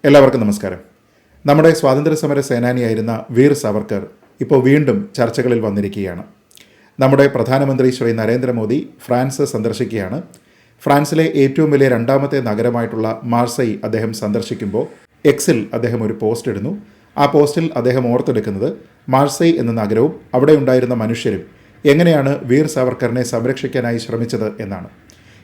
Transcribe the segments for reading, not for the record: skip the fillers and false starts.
എല്ലാവർക്കും നമസ്കാരം. നമ്മുടെ സ്വാതന്ത്ര്യസമര സേനാനിയായിരുന്ന വീർ സാവർക്കർ ഇപ്പോൾ വീണ്ടും ചർച്ചകളിൽ വന്നിരിക്കുകയാണ്. നമ്മുടെ പ്രധാനമന്ത്രി ശ്രീ നരേന്ദ്രമോദി ഫ്രാൻസ് സന്ദർശിക്കുകയാണ്. ഫ്രാൻസിലെ ഏറ്റവും വലിയ രണ്ടാമത്തെ നഗരമായിട്ടുള്ള മാർസെയ് അദ്ദേഹം സന്ദർശിക്കുമ്പോൾ എക്സിൽ അദ്ദേഹം ഒരു പോസ്റ്റ് ഇടുന്നു. ആ പോസ്റ്റിൽ അദ്ദേഹം ഓർത്തെടുക്കുന്നത് മാർസെയ് എന്ന നഗരവും അവിടെ ഉണ്ടായിരുന്ന മനുഷ്യരും എങ്ങനെയാണ് വീർ സാവർക്കറിനെ സംരക്ഷിക്കാനായി ശ്രമിച്ചത് എന്നാണ്.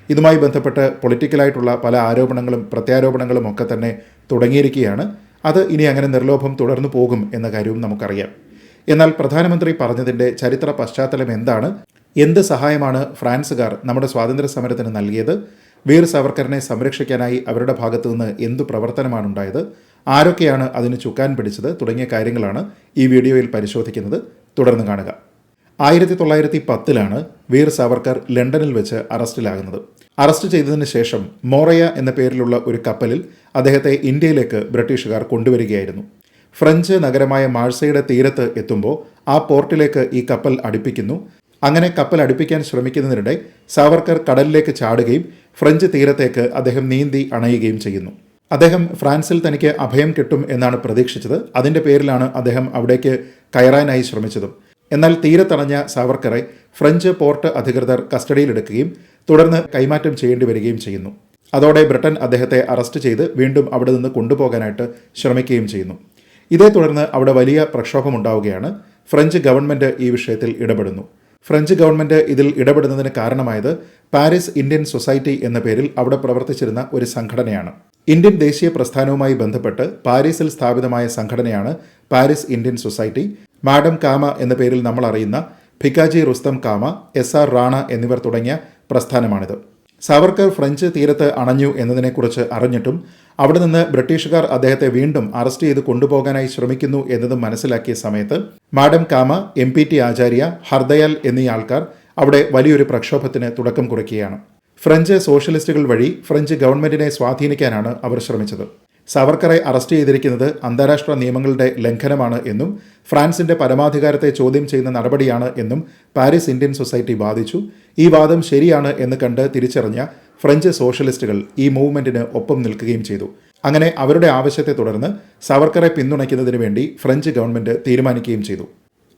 ഇതുമായി ബന്ധപ്പെട്ട് പൊളിറ്റിക്കലായിട്ടുള്ള പല ആരോപണങ്ങളും പ്രത്യാരോപണങ്ങളും ഒക്കെ തന്നെ തുടങ്ങിയിരിക്കുകയാണ്. അത് ഇനി അങ്ങനെ നിർലോഭം തുടർന്നു പോകും എന്ന കാര്യവും നമുക്കറിയാം. എന്നാൽ പ്രധാനമന്ത്രി പറഞ്ഞതിൻ്റെ ചരിത്ര പശ്ചാത്തലം എന്താണ്? എന്ത് സഹായമാണ് ഫ്രാൻസുകാർ നമ്മുടെ സ്വാതന്ത്ര്യ സമരത്തിന് നൽകിയത്? വീർ സാവർക്കറിനെ സംരക്ഷിക്കാനായി അവരുടെ ഭാഗത്തു നിന്ന് എന്തു പ്രവർത്തനമാണ് ഉണ്ടായത്? ആരൊക്കെയാണ് അതിന് ചുക്കാൻ പിടിച്ചത്? തുടങ്ങിയ കാര്യങ്ങളാണ് ഈ വീഡിയോയിൽ പരിശോധിക്കുന്നത്. തുടർന്ന് കാണുക. 1910 വീർ സാവർക്കർ ലണ്ടനിൽ വെച്ച് അറസ്റ്റിലാകുന്നത്. അറസ്റ്റ് ചെയ്തതിന് ശേഷം മോറയ എന്ന പേരിലുള്ള ഒരു കപ്പലിൽ അദ്ദേഹത്തെ ഇന്ത്യയിലേക്ക് ബ്രിട്ടീഷുകാർ കൊണ്ടുവരികയായിരുന്നു. ഫ്രഞ്ച് നഗരമായ മാഴ്സയുടെ തീരത്ത് എത്തുമ്പോൾ ആ പോർട്ടിലേക്ക് ഈ കപ്പൽ അടുപ്പിക്കുന്നു. അങ്ങനെ കപ്പൽ അടുപ്പിക്കാൻ ശ്രമിക്കുന്നതിനിടെ സാവർക്കർ കടലിലേക്ക് ചാടുകയും ഫ്രഞ്ച് തീരത്തേക്ക് അദ്ദേഹം നീന്തി അണയുകയും ചെയ്യുന്നു. അദ്ദേഹം ഫ്രാൻസിൽ തനിക്ക് അഭയം കിട്ടും എന്നാണ് പ്രതീക്ഷിച്ചത്. അതിൻ്റെ പേരിലാണ് അദ്ദേഹം അവിടേക്ക് കയറാനായി ശ്രമിച്ചതും. എന്നാൽ തീരത്തണഞ്ഞ സാവർക്കറെ ഫ്രഞ്ച് പോർട്ട് അധികൃതർ കസ്റ്റഡിയിലെടുക്കുകയും തുടർന്ന് കൈമാറ്റം ചെയ്യേണ്ടി വരികയും ചെയ്യുന്നു. അതോടെ ബ്രിട്ടൻ അദ്ദേഹത്തെ അറസ്റ്റ് ചെയ്ത് വീണ്ടും അവിടെ നിന്ന് കൊണ്ടുപോകാനായിട്ട് ശ്രമിക്കുകയും ചെയ്യുന്നു. ഇതേ തുടർന്ന് അവിടെ വലിയ പ്രക്ഷോഭമുണ്ടാവുകയാണ്. ഫ്രഞ്ച് ഗവൺമെൻറ് ഈ വിഷയത്തിൽ ഇടപെടുന്നു. ഫ്രഞ്ച് ഗവൺമെൻറ് ഇതിൽ ഇടപെടുന്നതിന് കാരണമായത് പാരീസ് ഇന്ത്യൻ സൊസൈറ്റി എന്ന പേരിൽ അവിടെ പ്രവർത്തിച്ചിരുന്ന ഒരു സംഘടനയാണ്. ഇന്ത്യൻ ദേശീയ പ്രസ്ഥാനവുമായി ബന്ധപ്പെട്ട് പാരീസിൽ സ്ഥാപിതമായ സംഘടനയാണ് പാരീസ് ഇന്ത്യൻ സൊസൈറ്റി. മാഡം കാമ എന്ന പേരിൽ നമ്മൾ അറിയുന്ന ഭിക്കാജി റുസ്തം കാമ, SR റാണ എന്നിവർ തുടങ്ങിയ പ്രസ്ഥാനമാണിത്. സാവർക്കർ ഫ്രഞ്ച് തീരത്ത് അണഞ്ഞു എന്നതിനെക്കുറിച്ച് അറിഞ്ഞിട്ടും അവിടെ നിന്ന് ബ്രിട്ടീഷുകാർ അദ്ദേഹത്തെ വീണ്ടും അറസ്റ്റ് ചെയ്ത് കൊണ്ടുപോകാനായി ശ്രമിക്കുന്നു എന്നതും മനസ്സിലാക്കിയ സമയത്ത് മാഡം കാമ, MPT ആചാര്യ, ഹർദയാൽ എന്നീ ആൾക്കാർ അവിടെ വലിയൊരു പ്രക്ഷോഭത്തിന് തുടക്കം കുറിക്കുകയാണ്. ഫ്രഞ്ച് സോഷ്യലിസ്റ്റുകൾ വഴി ഫ്രഞ്ച് ഗവൺമെന്റിനെ സ്വാധീനിക്കാനാണ് അവർ ശ്രമിച്ചത്. സാവർക്കറെ അറസ്റ്റ് ചെയ്തിരിക്കുന്നത് അന്താരാഷ്ട്ര നിയമങ്ങളുടെ ലംഘനമാണ് എന്നും ഫ്രാൻസിന്റെ പരമാധികാരത്തെ ചോദ്യം ചെയ്യുന്ന നടപടിയാണ് എന്നും പാരീസ് ഇന്ത്യൻ സൊസൈറ്റി വാദിച്ചു. ഈ വാദം ശരിയാണ് എന്ന് കണ്ട് തിരിച്ചറിഞ്ഞ ഫ്രഞ്ച് സോഷ്യലിസ്റ്റുകൾ ഈ മൂവ്മെന്റിന് ഒപ്പം നിൽക്കുകയും ചെയ്തു. അങ്ങനെ അവരുടെ ആവശ്യത്തെ തുടർന്ന് സാവർക്കറെ പിന്തുണയ്ക്കുന്നതിന് വേണ്ടി ഫ്രഞ്ച് ഗവൺമെന്റ് തീരുമാനിക്കുകയും ചെയ്തു.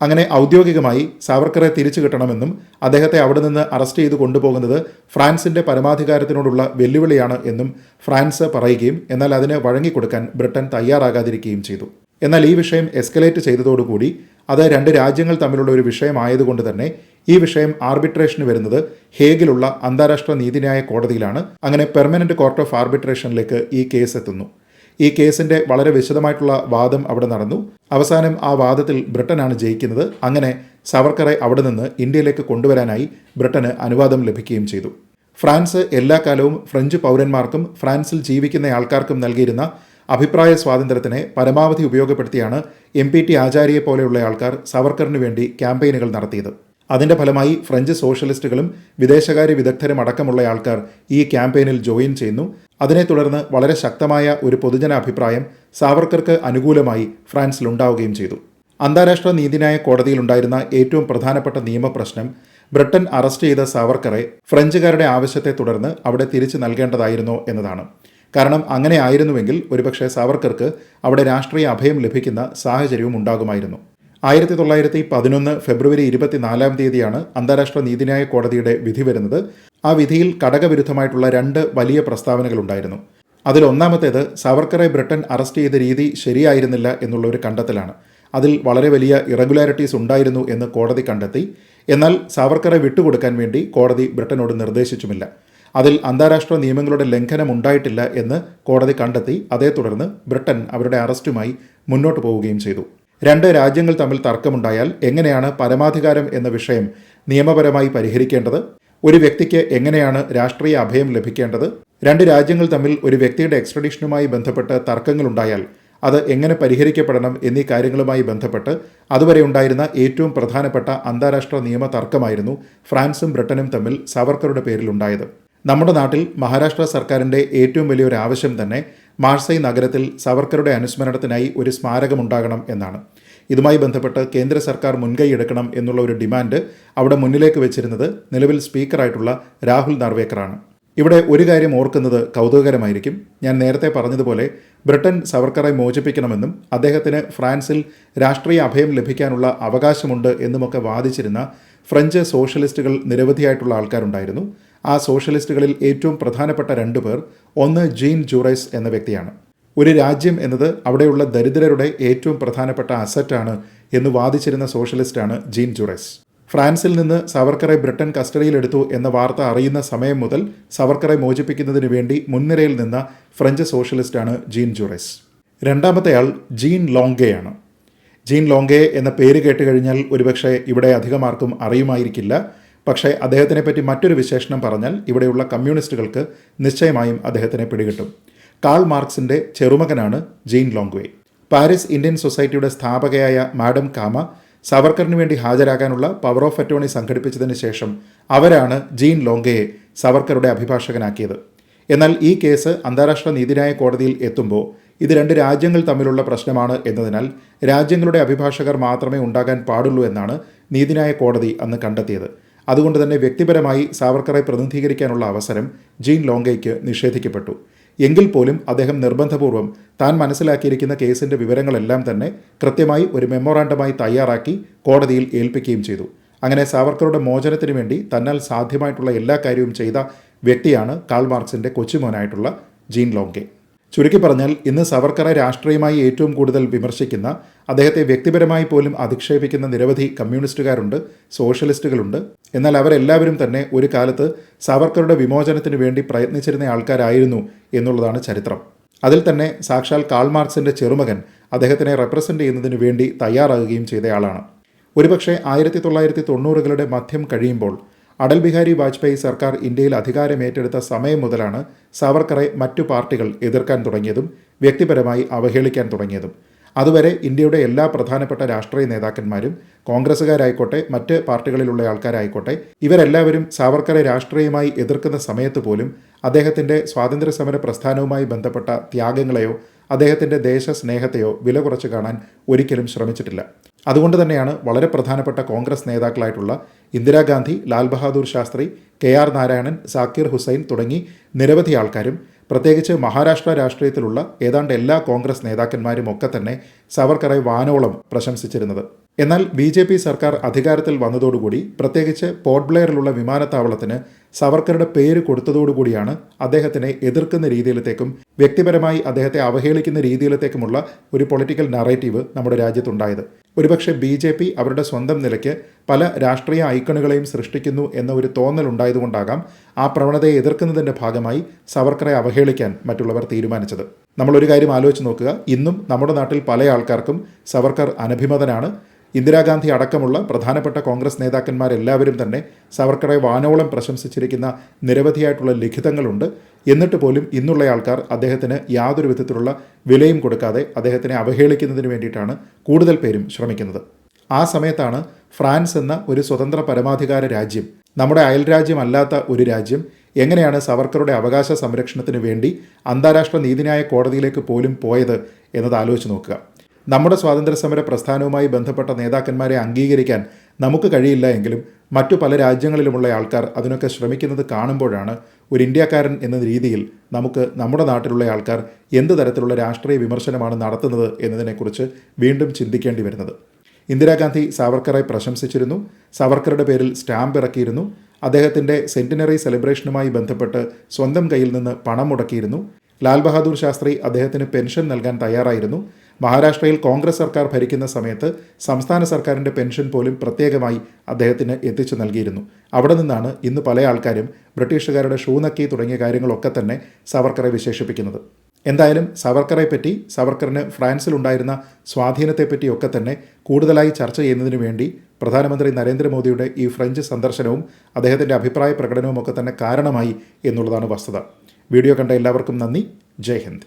അങ്ങനെ ഔദ്യോഗികമായി സാവർക്കറെ തിരിച്ചു കിട്ടണമെന്നും അദ്ദേഹത്തെ അവിടെ നിന്ന് അറസ്റ്റ് ചെയ്ത് കൊണ്ടുപോകുന്നത് ഫ്രാൻസിന്റെ പരമാധികാരത്തിനോടുള്ള വെല്ലുവിളിയാണ് എന്നും ഫ്രാൻസ് പറയുകയും എന്നാൽ അതിന് വഴങ്ങിക്കൊടുക്കാൻ ബ്രിട്ടൻ തയ്യാറാകാതിരിക്കുകയും ചെയ്തു. എന്നാൽ ഈ വിഷയം എസ്കലേറ്റ് ചെയ്തതോടുകൂടി അത് രണ്ട് രാജ്യങ്ങൾ തമ്മിലുള്ള ഒരു വിഷയമായതുകൊണ്ട് തന്നെ ഈ വിഷയം ആർബിട്രേഷന് വരുന്നത് ഹേഗിലുള്ള അന്താരാഷ്ട്ര നീതിന്യായ കോടതിയിലാണ്. അങ്ങനെ പെർമനന്റ് കോർട്ട് ഓഫ് ആർബിട്രേഷനിലേക്ക് ഈ കേസ് എത്തുന്നു. ഈ കേസിൻ്റെ വളരെ വിശദമായിട്ടുള്ള വാദം അവിടെ നടന്നു. അവസാനം ആ വാദത്തിൽ ബ്രിട്ടനാണ് ജയിക്കുന്നത്. അങ്ങനെ സാവർക്കറെ അവിടെ നിന്ന് ഇന്ത്യയിലേക്ക് കൊണ്ടുവരാനായി ബ്രിട്ടന് അനുവാദം ലഭിക്കുകയും ചെയ്തു. ഫ്രാൻസ് എല്ലാ കാലവും ഫ്രഞ്ച് പൗരന്മാർക്കും ഫ്രാൻസിൽ ജീവിക്കുന്ന ആൾക്കാർക്കും നൽകിയിരുന്ന അഭിപ്രായ സ്വാതന്ത്ര്യത്തിനെ പരമാവധി ഉപയോഗപ്പെടുത്തിയാണ് MPT ആചാര്യയെ പോലെയുള്ള ആൾക്കാർ സാവർക്കറിന് വേണ്ടി ക്യാമ്പയിനുകൾ നടത്തിയത്. അതിൻ്റെ ഫലമായി ഫ്രഞ്ച് സോഷ്യലിസ്റ്റുകളും വിദേശകാര്യ വിദഗ്ധരും അടക്കമുള്ള ആൾക്കാർ ഈ ക്യാമ്പയിനിൽ ജോയിൻ ചെയ്യുന്നു. അതിനെ തുടർന്ന് വളരെ ശക്തമായ ഒരു പൊതുജന അഭിപ്രായം സാവർക്കർക്ക് അനുകൂലമായി ഫ്രാൻസിലുണ്ടാവുകയും ചെയ്തു. അന്താരാഷ്ട്ര നീതിന്യായ കോടതിയിലുണ്ടായിരുന്ന ഏറ്റവും പ്രധാനപ്പെട്ട നിയമപ്രശ്നം ബ്രിട്ടൻ അറസ്റ്റ് ചെയ്ത സാവർക്കറെ ഫ്രഞ്ചുകാരുടെ ആവശ്യത്തെ തുടർന്ന് അവിടെ തിരിച്ചു നൽകേണ്ടതായിരുന്നോ എന്നതാണ്. കാരണം അങ്ങനെ ആയിരുന്നുവെങ്കിൽ ഒരുപക്ഷെ സാവർക്കർക്ക് അവിടെ രാഷ്ട്രീയ അഭയം ലഭിക്കുന്ന സാഹചര്യവും ഉണ്ടാകുമായിരുന്നു. 1911 ഫെബ്രുവരി 24 അന്താരാഷ്ട്ര നീതിന്യായ കോടതിയുടെ വിധി വരുന്നത്. ആ വിധിയിൽ ഘടകവിരുദ്ധമായിട്ടുള്ള 2 വലിയ പ്രസ്താവനകളുണ്ടായിരുന്നു. അതിലൊന്നാമത്തേത് സാവർക്കറെ ബ്രിട്ടൻ അറസ്റ്റ് ചെയ്ത രീതി ശരിയായിരുന്നില്ല എന്നുള്ള ഒരു കണ്ടെത്തലാണ്. അതിൽ വളരെ വലിയ ഇറഗുലാരിറ്റീസ് ഉണ്ടായിരുന്നു എന്ന് കോടതി കണ്ടെത്തി. എന്നാൽ സാവർക്കറെ വിട്ടുകൊടുക്കാൻ വേണ്ടി കോടതി ബ്രിട്ടനോട് നിർദ്ദേശിച്ചുമില്ല. അതിൽ അന്താരാഷ്ട്ര നിയമങ്ങളുടെ ലംഘനം ഉണ്ടായിട്ടില്ല എന്ന് കോടതി കണ്ടെത്തി. അതേ തുടർന്ന് ബ്രിട്ടൻ അവരുടെ അറസ്റ്റുമായി മുന്നോട്ട് പോവുകയും ചെയ്തു. 2 രാജ്യങ്ങൾ തമ്മിൽ തർക്കമുണ്ടായാൽ എങ്ങനെയാണ് പരമാധികാരം എന്ന വിഷയം നിയമപരമായി പരിഹരിക്കേണ്ടത്? ഒരു വ്യക്തിക്ക് എങ്ങനെയാണ് രാഷ്ട്രീയ അഭയം ലഭിക്കേണ്ടത്? 2 രാജ്യങ്ങൾ തമ്മിൽ ഒരു വ്യക്തിയുടെ എക്സ്ട്രഡിഷനുമായി ബന്ധപ്പെട്ട് തർക്കങ്ങളുണ്ടായാൽ അത് എങ്ങനെ പരിഹരിക്കപ്പെടണം എന്നീ കാര്യങ്ങളുമായി ബന്ധപ്പെട്ട് അതുവരെ ഉണ്ടായിരുന്ന ഏറ്റവും പ്രധാനപ്പെട്ട അന്താരാഷ്ട്ര നിയമ തർക്കമായിരുന്നു ഫ്രാൻസും ബ്രിട്ടനും തമ്മിൽ സാവർക്കറുടെ പേരിലുണ്ടായത്. നമ്മുടെ നാട്ടിൽ മഹാരാഷ്ട്ര സർക്കാരിൻ്റെ ഏറ്റവും വലിയൊരു ആവശ്യം തന്നെ മാർസെയ് നഗരത്തിൽ സാവർക്കറുടെ അനുസ്മരണത്തിനായി ഒരു സ്മാരകമുണ്ടാകണം എന്നാണ്. ഇതുമായി ബന്ധപ്പെട്ട് കേന്ദ്ര സർക്കാർ മുൻകൈയെടുക്കണം എന്നുള്ള ഒരു ഡിമാൻഡ് അവിടെ മുന്നിലേക്ക് വെച്ചിരുന്നത് നിലവിൽ സ്പീക്കറായിട്ടുള്ള രാഹുൽ നർവേക്കറാണ്. ഇവിടെ ഒരു കാര്യം ഓർക്കുന്നത് കൗതുകകരമായിരിക്കും. ഞാൻ നേരത്തെ പറഞ്ഞതുപോലെ ബ്രിട്ടൻ സവർക്കറെ മോചിപ്പിക്കണമെന്നും അദ്ദേഹത്തിന് ഫ്രാൻസിൽ രാഷ്ട്രീയ അഭയം ലഭിക്കാനുള്ള അവകാശമുണ്ട് എന്നുമൊക്കെ വാദിച്ചിരുന്ന ഫ്രഞ്ച് സോഷ്യലിസ്റ്റുകൾ നിരവധിയായിട്ടുള്ള ആൾക്കാരുണ്ടായിരുന്നു. ആ സോഷ്യലിസ്റ്റുകളിൽ ഏറ്റവും പ്രധാനപ്പെട്ട 2 പേർ, ഒന്ന് ജീൻ ജൂറൈസ് എന്ന വ്യക്തിയാണ്. ഒരു രാജ്യം എന്നത് അവിടെയുള്ള ദരിദ്രരുടെ ഏറ്റവും പ്രധാനപ്പെട്ട അസറ്റാണ് എന്ന് വാദിച്ചിരുന്ന സോഷ്യലിസ്റ്റാണ് ജീൻ ജൂറൈസ്. ഫ്രാൻസിൽ നിന്ന് സവർക്കറെ ബ്രിട്ടൻ കസ്റ്റഡിയിലെടുത്തു എന്ന വാർത്ത അറിയുന്ന സമയം മുതൽ സവർക്കറെ മോചിപ്പിക്കുന്നതിന് വേണ്ടി മുൻനിരയിൽ നിന്ന ഫ്രഞ്ച് സോഷ്യലിസ്റ്റാണ് ജീൻ ജൂറൈസ്. രണ്ടാമത്തെയാൾ ജീൻ ലോംഗെയാണ്. ജീൻ ലോംഗെ എന്ന പേര് കേട്ട് കഴിഞ്ഞാൽ ഒരുപക്ഷെ ഇവിടെ അധികമാർക്കും അറിയുമായിരിക്കില്ല. പക്ഷേ അദ്ദേഹത്തിനെപ്പറ്റി മറ്റൊരു വിശേഷണം പറഞ്ഞാൽ ഇവിടെയുള്ള കമ്മ്യൂണിസ്റ്റുകൾക്ക് നിശ്ചയമായും അദ്ദേഹത്തിനെ പിടികിട്ടും. കാൾ മാർക്സിൻ്റെ ചെറുമകനാണ് ജീൻ ലോംഗ്വെ. പാരീസ് ഇന്ത്യൻ സൊസൈറ്റിയുടെ സ്ഥാപകയായ മാഡം കാമ സവർക്കറിന് വേണ്ടി ഹാജരാകാനുള്ള പവർ ഓഫ് അറ്റോർണി സംഘടിപ്പിച്ചതിന് ശേഷം അവരാണ് ജീൻ ലോംഗയെ സവർക്കറുടെ അഭിഭാഷകനാക്കിയത്. എന്നാൽ ഈ കേസ് അന്താരാഷ്ട്ര നീതിന്യായ കോടതിയിൽ എത്തുമ്പോൾ ഇത് 2 രാജ്യങ്ങൾ തമ്മിലുള്ള പ്രശ്നമാണ് എന്നതിനാൽ രാജ്യങ്ങളുടെ അഭിഭാഷകർ മാത്രമേ ഉണ്ടാകാൻ പാടുള്ളൂ എന്നാണ് നീതിന്യായ കോടതി അന്ന് കണ്ടെത്തിയത്. അതുകൊണ്ട് തന്നെ വ്യക്തിപരമായി സാവർക്കറെ പ്രതിനിധീകരിക്കാനുള്ള അവസരം ജീൻ ലോംഗയ്ക്ക് നിഷേധിക്കപ്പെട്ടു. എങ്കിൽ പോലും അദ്ദേഹം നിർബന്ധപൂർവ്വം താൻ മനസ്സിലാക്കിയിരിക്കുന്ന കേസിൻ്റെ വിവരങ്ങളെല്ലാം തന്നെ കൃത്യമായി ഒരു മെമ്മോറാണ്ടമായി തയ്യാറാക്കി കോടതിയിൽ ഏൽപ്പിക്കുകയും ചെയ്തു. അങ്ങനെ സാവർക്കറുടെ മോചനത്തിന് വേണ്ടി തന്നാൽ സാധ്യമായിട്ടുള്ള എല്ലാ കാര്യവും ചെയ്ത വ്യക്തിയാണ് കാൾ മാർക്സിൻ്റെ കൊച്ചുമോനായിട്ടുള്ള ജീൻ ലോംഗെ. ചുരുക്കി പറഞ്ഞാൽ ഇന്ന് സവർക്കറെ രാഷ്ട്രീയമായി ഏറ്റവും കൂടുതൽ വിമർശിക്കുന്ന, അദ്ദേഹത്തെ വ്യക്തിപരമായി പോലും അധിക്ഷേപിക്കുന്ന നിരവധി കമ്മ്യൂണിസ്റ്റുകാരുണ്ട്, സോഷ്യലിസ്റ്റുകളുണ്ട്. എന്നാൽ അവരെല്ലാവരും തന്നെ ഒരു കാലത്ത് സവർക്കറുടെ വിമോചനത്തിന് വേണ്ടി പ്രയത്നിച്ചിരുന്ന ആൾക്കാരായിരുന്നു എന്നുള്ളതാണ് ചരിത്രം. അതിൽ തന്നെ സാക്ഷാൽ കാൾ മാർക്സിൻ്റെ ചെറുമകൻ അദ്ദേഹത്തിനെ റെപ്രസെൻ്റ് ചെയ്യുന്നതിന് വേണ്ടി തയ്യാറാകുകയും ചെയ്തയാളാണ്. ഒരുപക്ഷെ 1990കളുടെ മധ്യം കഴിയുമ്പോൾ അടൽ ബിഹാരി വാജ്പേയി സർക്കാർ ഇന്ത്യയിൽ അധികാരമേറ്റെടുത്ത സമയം മുതലാണ് സാവർക്കറെ മറ്റു പാർട്ടികൾ എതിർക്കാൻ തുടങ്ങിയതും വ്യക്തിപരമായി അവഹേളിക്കാൻ തുടങ്ങിയതും. അതുവരെ ഇന്ത്യയുടെ എല്ലാ പ്രധാനപ്പെട്ട രാഷ്ട്രീയ നേതാക്കന്മാരും, കോൺഗ്രസ്സുകാരായിക്കോട്ടെ മറ്റ് പാർട്ടികളിലുള്ള ആൾക്കാരായിക്കോട്ടെ, ഇവരെല്ലാവരും സാവർക്കറെ രാഷ്ട്രീയമായി എതിർക്കുന്ന സമയത്ത് പോലും അദ്ദേഹത്തിൻ്റെ സ്വാതന്ത്ര്യസമര പ്രസ്ഥാനവുമായി ബന്ധപ്പെട്ട ത്യാഗങ്ങളെയോ അദ്ദേഹത്തിൻ്റെ ദേശസ്നേഹത്തെയോ വില കുറച്ച് കാണാൻ ഒരിക്കലും ശ്രമിച്ചിട്ടില്ല. അതുകൊണ്ട് തന്നെയാണ് വളരെ പ്രധാനപ്പെട്ട കോൺഗ്രസ് നേതാക്കളായിട്ടുള്ള ഇന്ദിരാഗാന്ധി, ലാൽ ബഹാദൂർ ശാസ്ത്രി, KR നാരായണൻ, സാക്കിർ ഹുസൈൻ തുടങ്ങി നിരവധി ആൾക്കാരും, പ്രത്യേകിച്ച് മഹാരാഷ്ട്ര രാഷ്ട്രീയത്തിലുള്ള ഏതാണ്ട് എല്ലാ കോൺഗ്രസ് നേതാക്കന്മാരും ഒക്കെ തന്നെ സവർക്കറെ വാനോളം പ്രശംസിച്ചിരുന്നത്. എന്നാൽ BJP സർക്കാർ അധികാരത്തിൽ വന്നതോടുകൂടി, പ്രത്യേകിച്ച് പോർട്ട് ബ്ലെയറിലുള്ള വിമാനത്താവളത്തിന് സവർക്കറുടെ പേര് കൊടുത്തതോടുകൂടിയാണ് അദ്ദേഹത്തിനെ എതിർക്കുന്ന രീതിയിലത്തേക്കും വ്യക്തിപരമായി അദ്ദേഹത്തെ അവഹേളിക്കുന്ന രീതിയിലത്തേക്കുമുള്ള ഒരു പൊളിറ്റിക്കൽ നറേറ്റീവ് നമ്മുടെ രാജ്യത്തുണ്ടായത്. ഒരുപക്ഷെ BJP അവരുടെ സ്വന്തം നിലയ്ക്ക് പല രാഷ്ട്രീയ ഐക്കണുകളെയും സൃഷ്ടിക്കുന്നു എന്ന ഒരു തോന്നലുണ്ടായതുകൊണ്ടാകാം ആ പ്രവണതയെ എതിർക്കുന്നതിൻ്റെ ഭാഗമായി സവർക്കറെ അവഹേളിക്കാൻ മറ്റുള്ളവർ തീരുമാനിച്ചത്. നമ്മളൊരു കാര്യം ആലോചിച്ച് നോക്കുക, ഇന്നും നമ്മുടെ നാട്ടിൽ പല ആൾക്കാർക്കും സവർക്കർ അനഭിമതനാണ്. ഇന്ദിരാഗാന്ധി അടക്കമുള്ള പ്രധാനപ്പെട്ട കോൺഗ്രസ് നേതാക്കന്മാരെല്ലാവരും തന്നെ സവർക്കറെ വാനോളം പ്രശംസിച്ചിരിക്കുന്ന നിരവധിയായിട്ടുള്ള ലിഖിതങ്ങളുണ്ട്. എന്നിട്ട് പോലും ഇന്നുള്ള ആൾക്കാർ അദ്ദേഹത്തിന് യാതൊരു വിധത്തിലുള്ള വിലയും കൊടുക്കാതെ അദ്ദേഹത്തിനെ അവഹേളിക്കുന്നതിന് വേണ്ടിയിട്ടാണ് കൂടുതൽ പേരും ശ്രമിക്കുന്നത്. ആ സമയത്താണ് ഫ്രാൻസ് എന്ന ഒരു സ്വതന്ത്ര പരമാധികാര രാജ്യം, നമ്മുടെ അയൽരാജ്യമല്ലാത്ത ഒരു രാജ്യം, എങ്ങനെയാണ് സവർക്കറുടെ അവകാശ സംരക്ഷണത്തിന് വേണ്ടി അന്താരാഷ്ട്ര നീതിന്യായ കോടതിയിലേക്ക് പോലും പോയത് എന്നത് ആലോചിച്ച് നോക്കുക. നമ്മുടെ സ്വാതന്ത്ര്യസമര പ്രസ്ഥാനവുമായി ബന്ധപ്പെട്ട നേതാക്കന്മാരെ അംഗീകരിക്കാൻ നമുക്ക് കഴിയില്ല എങ്കിലും മറ്റു പല രാജ്യങ്ങളിലുമുള്ള ആൾക്കാർ അതിനൊക്കെ ശ്രമിക്കുന്നത് കാണുമ്പോഴാണ് ഒരു ഇന്ത്യക്കാരൻ എന്ന രീതിയിൽ നമുക്ക് നമ്മുടെ നാട്ടിലുള്ള ആൾക്കാർ എന്ത് തരത്തിലുള്ള രാഷ്ട്രീയ വിമർശനമാണ് നടത്തുന്നത് എന്നതിനെക്കുറിച്ച് വീണ്ടും ചിന്തിക്കേണ്ടി വരുന്നത്. ഇന്ദിരാഗാന്ധി സാവർക്കറെ പ്രശംസിച്ചിരുന്നു, സവർക്കറുടെ പേരിൽ സ്റ്റാമ്പ് ഇറക്കിയിരുന്നു, അദ്ദേഹത്തിൻ്റെ സെൻറ്റിനറി സെലിബ്രേഷനുമായി ബന്ധപ്പെട്ട് സ്വന്തം കയ്യിൽ നിന്ന് പണം മുടക്കിയിരുന്നു. ലാൽ ബഹാദൂർ ശാസ്ത്രി അദ്ദേഹത്തിന് പെൻഷൻ നൽകാൻ തയ്യാറായിരുന്നു. മഹാരാഷ്ട്രയിൽ കോൺഗ്രസ് സർക്കാർ ഭരിക്കുന്ന സമയത്ത് സംസ്ഥാന സർക്കാരിൻ്റെ പെൻഷൻ പോലും പ്രത്യേകമായി അദ്ദേഹത്തിന് എത്തിച്ചു നൽകിയിരുന്നു. അവിടെ നിന്നാണ് ഇന്ന് പല ആൾക്കാരും ബ്രിട്ടീഷുകാരുടെ ഷൂ നക്കി തുടങ്ങിയ കാര്യങ്ങളൊക്കെ തന്നെ സവർക്കറെ വിശേഷിപ്പിക്കുന്നത്. എന്തായാലും സവർക്കറെ പറ്റി, സവർക്കറിന് ഫ്രാൻസിലുണ്ടായിരുന്ന സ്വാധീനത്തെപ്പറ്റിയൊക്കെ തന്നെ കൂടുതലായി ചർച്ച ചെയ്യുന്നതിന് വേണ്ടി പ്രധാനമന്ത്രി നരേന്ദ്രമോദിയുടെ ഈ ഫ്രഞ്ച് സന്ദർശനവും അദ്ദേഹത്തിൻ്റെ അഭിപ്രായ പ്രകടനവും ഒക്കെ തന്നെ കാരണമായി എന്നുള്ളതാണ് വസ്തുത. വീഡിയോ കണ്ട എല്ലാവർക്കും നന്ദി. ജയ് ഹിന്ദ്.